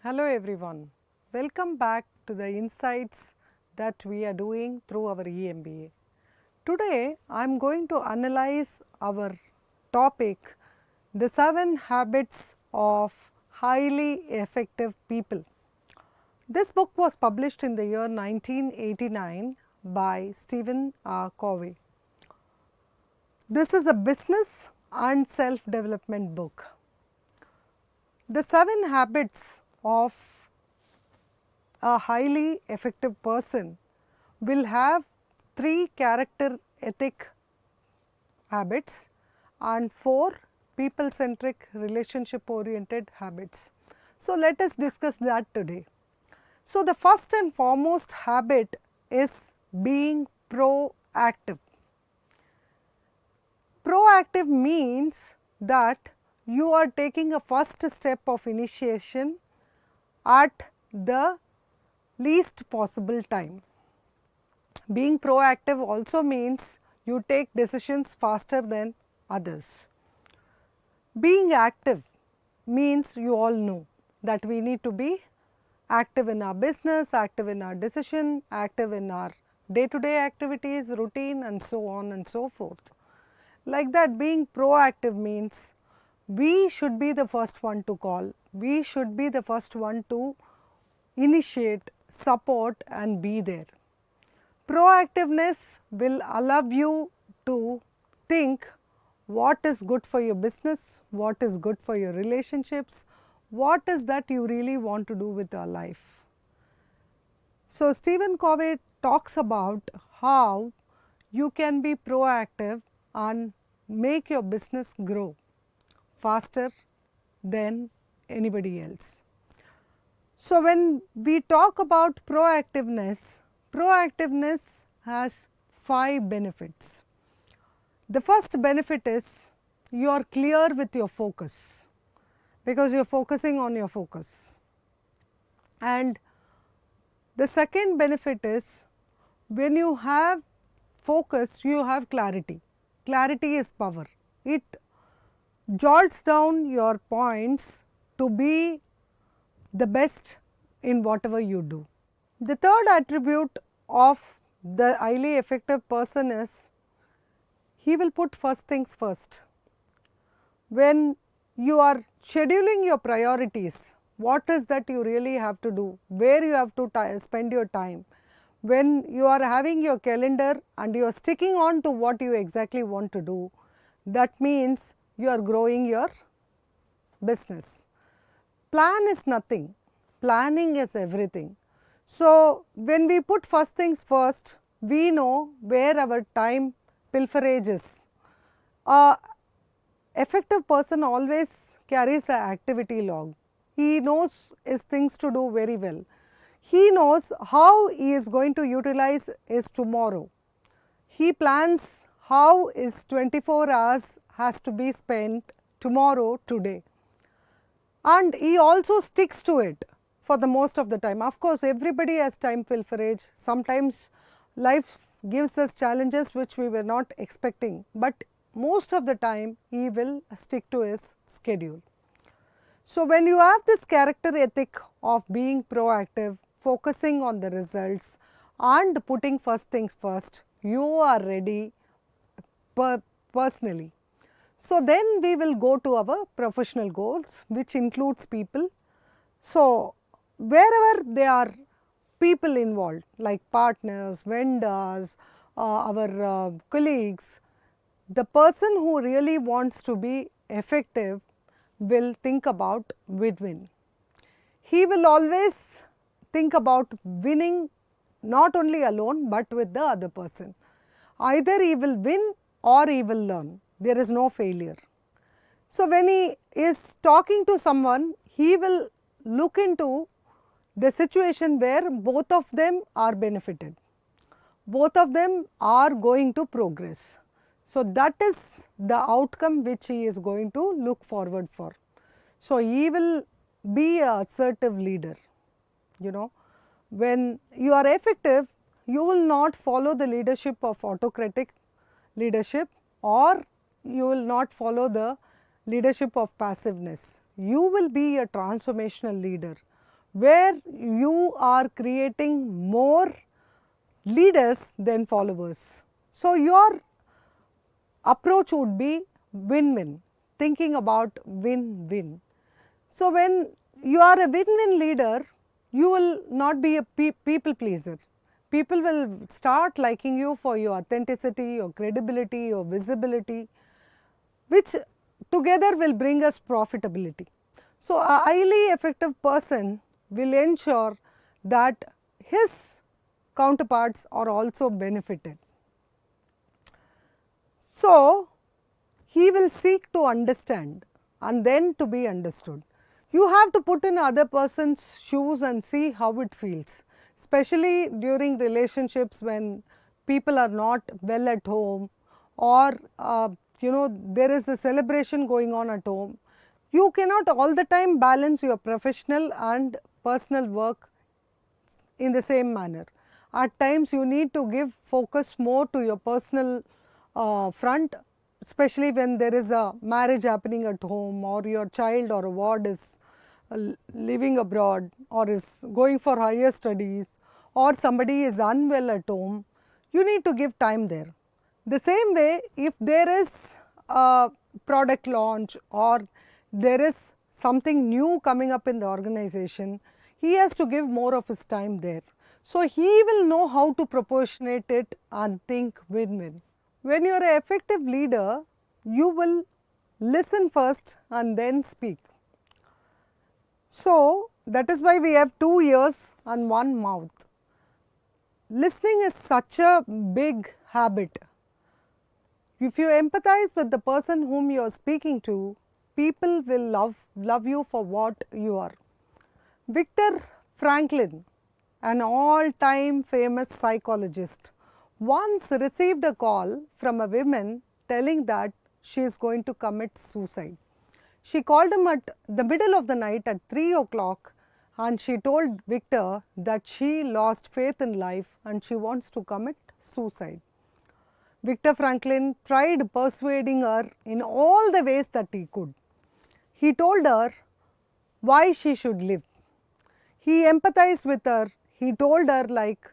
Hello everyone, welcome back to the insights that we are doing through our EMBA. Today I am going to analyze our topic, the 7 habits of highly effective people. This book was published in the year 1989 by Stephen R. Covey. This is a business and self-development book. The 7 habits of a highly effective person will have 3 character ethic habits and 4 people centric relationship oriented habits. So, let us discuss that today. So, the first and foremost habit is being proactive. Proactive means that you are taking a first step of initiation at the least possible time. Being proactive also means you take decisions faster than others. Being active means you all know that we need to be active in our business, active in our decision, active in our day-to-day activities, routine and so on and so forth. Like that, being proactive means we should be the first one to call, we should be the first one to initiate, support and be there. Proactiveness will allow you to think what is good for your business, what is good for your relationships, what is that you really want to do with your life. So, Stephen Covey talks about how you can be proactive and make your business grow faster than anybody else. So, when we talk about proactiveness, proactiveness has 5 benefits. The first benefit is you are clear with your focus, because you are focusing on your focus. And the second benefit is when you have focus, you have clarity. Clarity is power. It jots down your points to be the best in whatever you do. The third attribute of the highly effective person is he will put first things first. When you are scheduling your priorities, what is that you really have to do, where you have to spend your time, when you are having your calendar and you are sticking on to what you exactly want to do, that means you are growing your business. Plan is nothing, planning is everything. So, when we put first things first, we know where our time pilferage is. A effective person always carries an activity log. He knows his things to do very well. He knows how he is going to utilize his tomorrow. He plans how his 24 hours has to be spent tomorrow, today. And he also sticks to it for the most of the time. Of course, everybody has time pilferage. Sometimes life gives us challenges which we were not expecting, but most of the time he will stick to his schedule. So, when you have this character ethic of being proactive, focusing on the results and putting first things first, you are ready personally. So, then we will go to our professional goals, which includes people. So, wherever there are people involved like partners, vendors, our colleagues, the person who really wants to be effective will think about win-win. He will always think about winning not only alone, but with the other person. Either he will win or he will learn. There is no failure. So, when he is talking to someone, he will look into the situation where both of them are benefited, both of them are going to progress. So, that is the outcome which he is going to look forward for. So, he will be a assertive leader. You know, when you are effective, you will not follow the leadership of autocratic leadership, or you will not follow the leadership of passiveness. You will be a transformational leader. where you are creating more leaders than followers. So, your approach would be win-win, thinking about win-win. So, when you are a win-win leader, you will not be a people pleaser. People will start liking you for your authenticity, your credibility, your visibility, which together will bring us profitability. So, a highly effective person will ensure that his counterparts are also benefited. So, he will seek to understand and then to be understood. You have to put in other person's shoes and see how it feels, especially during relationships when people are not well at home, or there is a celebration going on at home. You cannot all the time balance your professional and personal work in the same manner. At times you need to give focus more to your personal front, especially when there is a marriage happening at home, or your child or a ward is living abroad or is going for higher studies, or somebody is unwell at home. You need to give time there. The same way, if there is a product launch or there is something new coming up in the organization, he has to give more of his time there. So, he will know how to proportionate it and think win-win. When you are an effective leader, you will listen first and then speak. So, that is why we have 2 ears and 1 mouth. Listening is such a big habit. If you empathize with the person whom you are speaking to, people will love you for what you are. Viktor Franklin, an all-time famous psychologist, once received a call from a woman telling that she is going to commit suicide. She called him at the middle of the night at 3 o'clock, and she told Viktor that she lost faith in life and she wants to commit suicide. Viktor Franklin tried persuading her in all the ways that he could. He told her why she should live. He empathized with her. He told her, like,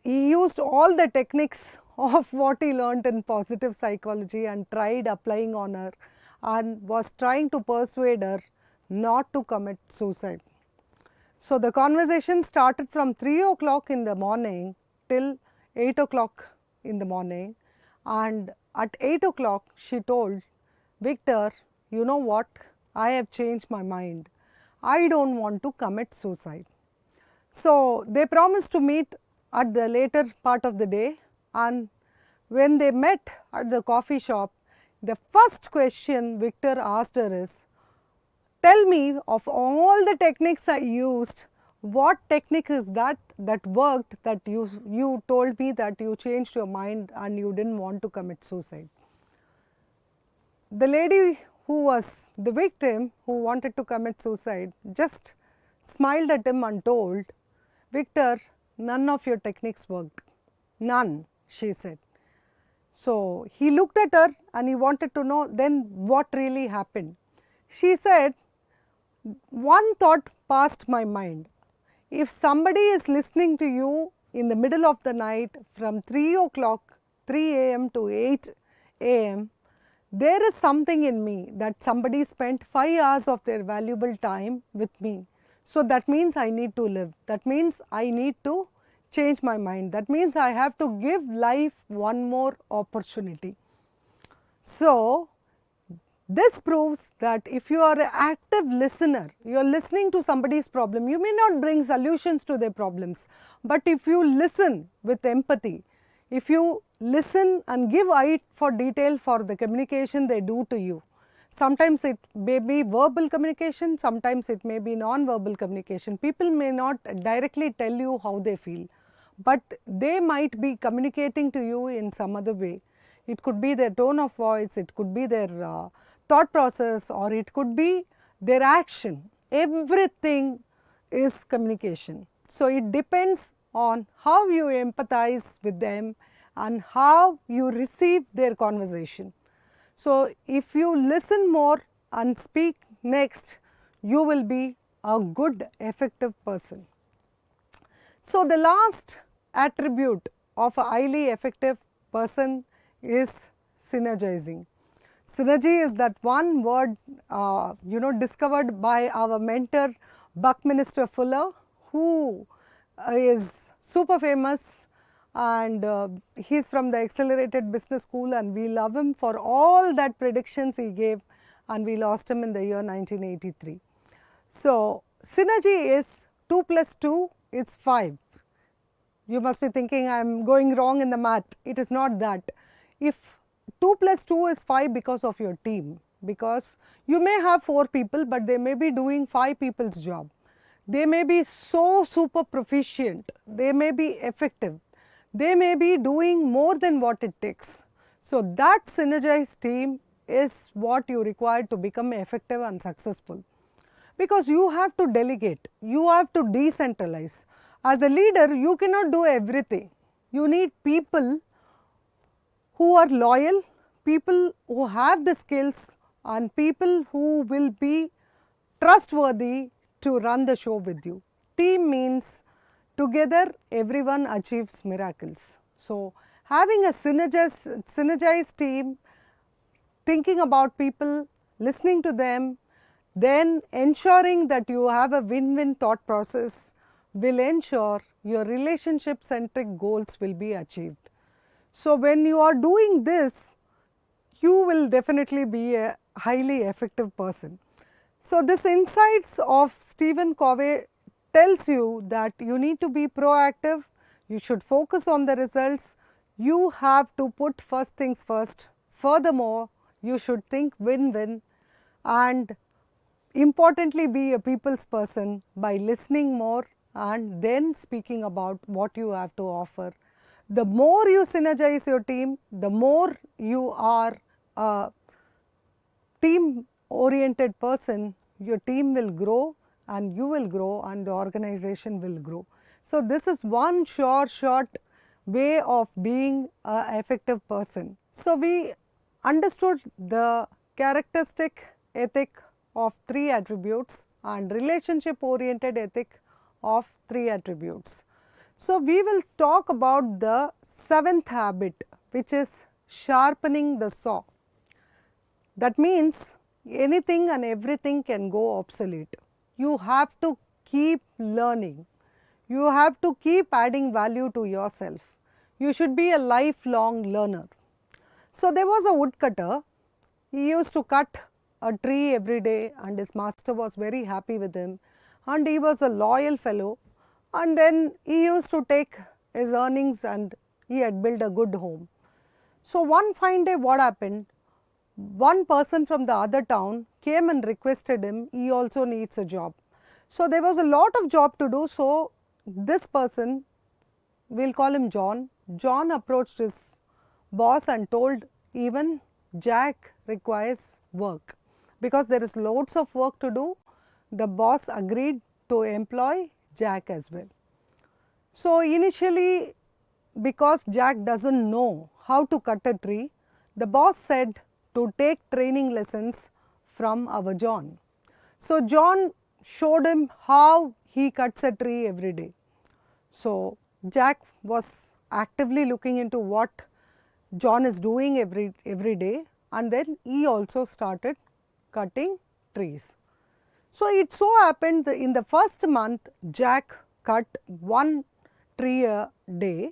he used all the techniques of what he learned in positive psychology and tried applying on her, and was trying to persuade her not to commit suicide. So, the conversation started from 3 o'clock in the morning till 8 o'clock in the morning, and at 8 o'clock she told Viktor, you know what, I have changed my mind. I don't want to commit suicide. So, they promised to meet at the later part of the day, and when they met at the coffee shop, the first question Viktor asked her is, tell me, of all the techniques I used, what technique is that worked, that you told me that you changed your mind and you didn't want to commit suicide. The lady who was the victim, who wanted to commit suicide, just smiled at him and told, Viktor, none of your techniques worked. None, she said. So, he looked at her and he wanted to know then what really happened. She said, one thought passed my mind. If somebody is listening to you in the middle of the night from 3 o'clock, 3 a.m. to 8 a.m., there is something in me that somebody spent 5 hours of their valuable time with me. So, that means I need to live. That means I need to change my mind. That means I have to give life one more opportunity. So, this proves that if you are an active listener, you are listening to somebody's problem, you may not bring solutions to their problems, but if you listen with empathy, if you listen and give eye for detail for the communication they do to you, sometimes it may be verbal communication, sometimes it may be non-verbal communication. People may not directly tell you how they feel, but they might be communicating to you in some other way. It could be their tone of voice, it could be their thought process, or it could be their action. Everything is communication. So, it depends on how you empathize with them and how you receive their conversation. So, if you listen more and speak next, you will be a good, effective person. So, the last attribute of a highly effective person is synergizing. Synergy is that one word discovered by our mentor Buckminster Fuller, who is super famous, and he is from the Accelerated Business School, and we love him for all that predictions he gave, and we lost him in the year 1983. So, synergy is 2 plus 2 is 5. You must be thinking I am going wrong in the math. It is not that. If 2 plus 2 is 5 because of your team, because you may have 4 people, but they may be doing 5 people's job. They may be so super proficient, they may be effective, they may be doing more than what it takes. So, that synergized team is what you require to become effective and successful, because you have to delegate, you have to decentralize. As a leader, you cannot do everything. You need people who are loyal, people who have the skills, and people who will be trustworthy to run the show with you. Team means together everyone achieves miracles. So, having a synergized team, thinking about people, listening to them, then ensuring that you have a win-win thought process will ensure your relationship centric goals will be achieved. So, when you are doing this, you will definitely be a highly effective person. So, this insights of Stephen Covey tells you that you need to be proactive, you should focus on the results, you have to put first things first. Furthermore, you should think win-win, and importantly be a people's person by listening more and then speaking about what you have to offer. The more you synergize your team, the more you are a team oriented person, your team will grow and you will grow and the organization will grow. So, this is one short way of being an effective person. So, we understood the characteristic ethic of 3 attributes and relationship oriented ethic of 3 attributes. So, we will talk about the 7th habit, which is sharpening the saw. That means anything and everything can go obsolete. You have to keep learning. You have to keep adding value to yourself. You should be a lifelong learner. So, there was a woodcutter. He used to cut a tree every day and his master was very happy with him, and he was a loyal fellow, and then he used to take his earnings and he had built a good home. So, one fine day what happened? One person from the other town came and requested him, he also needs a job. So, there was a lot of job to do. So, this person, we will call him John. John approached his boss and told, even Jack requires work, because there is loads of work to do. The boss agreed to employ Jack as well. So, initially, because Jack does not know how to cut a tree, the boss said to take training lessons from our John. So, John showed him how he cuts a tree every day. So, Jack was actively looking into what John is doing every day, and then he also started cutting trees. So, it so happened that in the first month Jack cut 1 tree a day,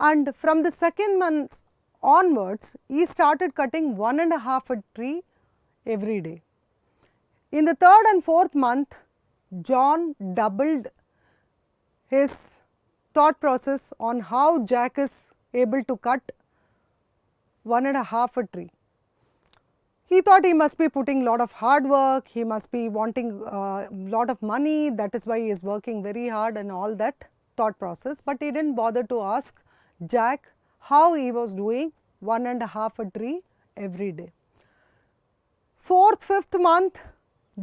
and from the second month onwards he started cutting 1.5 a tree every day. In the third and fourth month, John doubled his thought process on how Jack is able to cut 1.5 a tree. He thought he must be putting lot of hard work, he must be wanting lot of money, that is why he is working very hard and all that thought process, but he did not bother to ask Jack how he was doing 1.5 a tree every day. 4th, 5th month,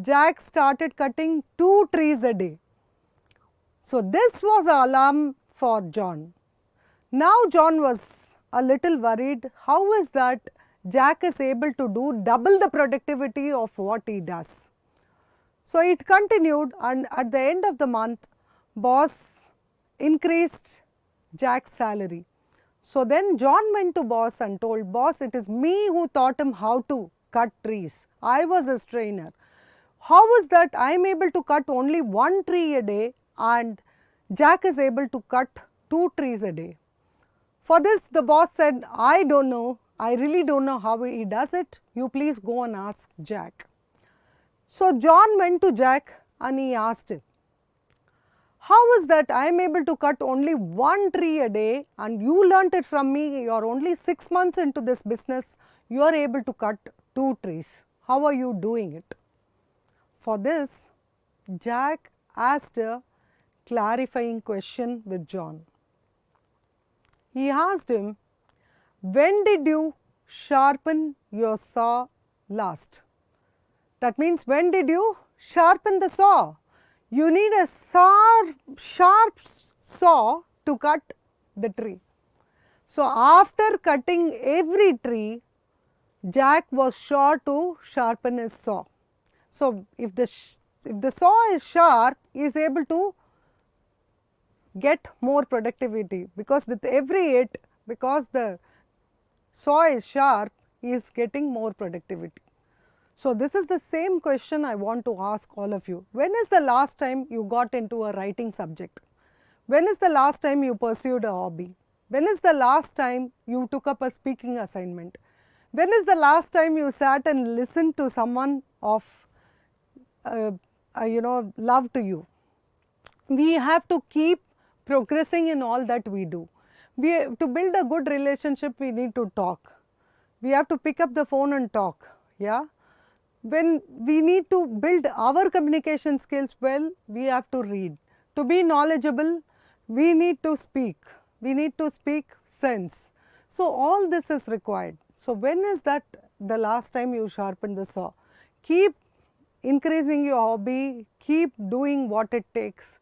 Jack started cutting 2 trees a day. So, this was an alarm for John. Now, John was a little worried, how is that Jack is able to do double the productivity of what he does. So it continued, and at the end of the month, boss increased Jack's salary. So then John went to boss and told, boss, it is me who taught him how to cut trees. I was his trainer. How is that I am able to cut only one tree a day and Jack is able to cut 2 trees a day? For this, the boss said, I don't know. I really don't know how he does it. You please go and ask Jack. So John went to Jack and he asked him, how is that I am able to cut only 1 tree a day and you learnt it from me, you are only 6 months into this business, you are able to cut 2 trees. How are you doing it? For this, Jack asked a clarifying question with John. He asked him, when did you sharpen your saw last? That means, when did you sharpen the saw? You need a sharp saw to cut the tree. So after cutting every tree, Jack was sure to sharpen his saw. So if the saw is sharp, he is able to get more productivity, because with every hit, because the saw is sharp, he is getting more productivity. So this is the same question I want to ask all of you. When is the last time you got into a writing subject? When is the last time you pursued a hobby? When is the last time you took up a speaking assignment? When is the last time you sat and listened to someone of love to you? We have to keep progressing in all that we do. To build a good relationship, we need to talk. We have to pick up the phone and talk. Yeah. When we need to build our communication skills well, we have to read. To be knowledgeable, we need to speak. We need to speak sense. So all this is required. So when is that the last time you sharpened the saw? Keep increasing your hobby, keep doing what it takes.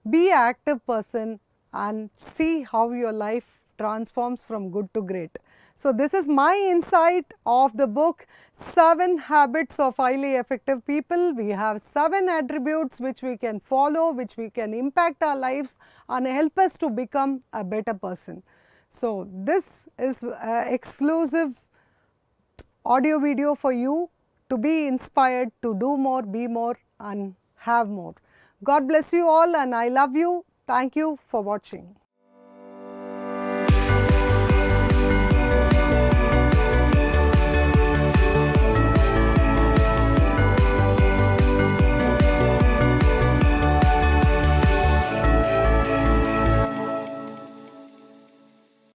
Be an active person and see how your life transforms from good to great. So this is my insight of the book 7 Habits of Highly Effective People. We have 7 attributes which we can follow, which we can impact our lives and help us to become a better person. So this is exclusive audio video for you to be inspired to do more, be more and have more. God bless you all and I love you. Thank you for watching.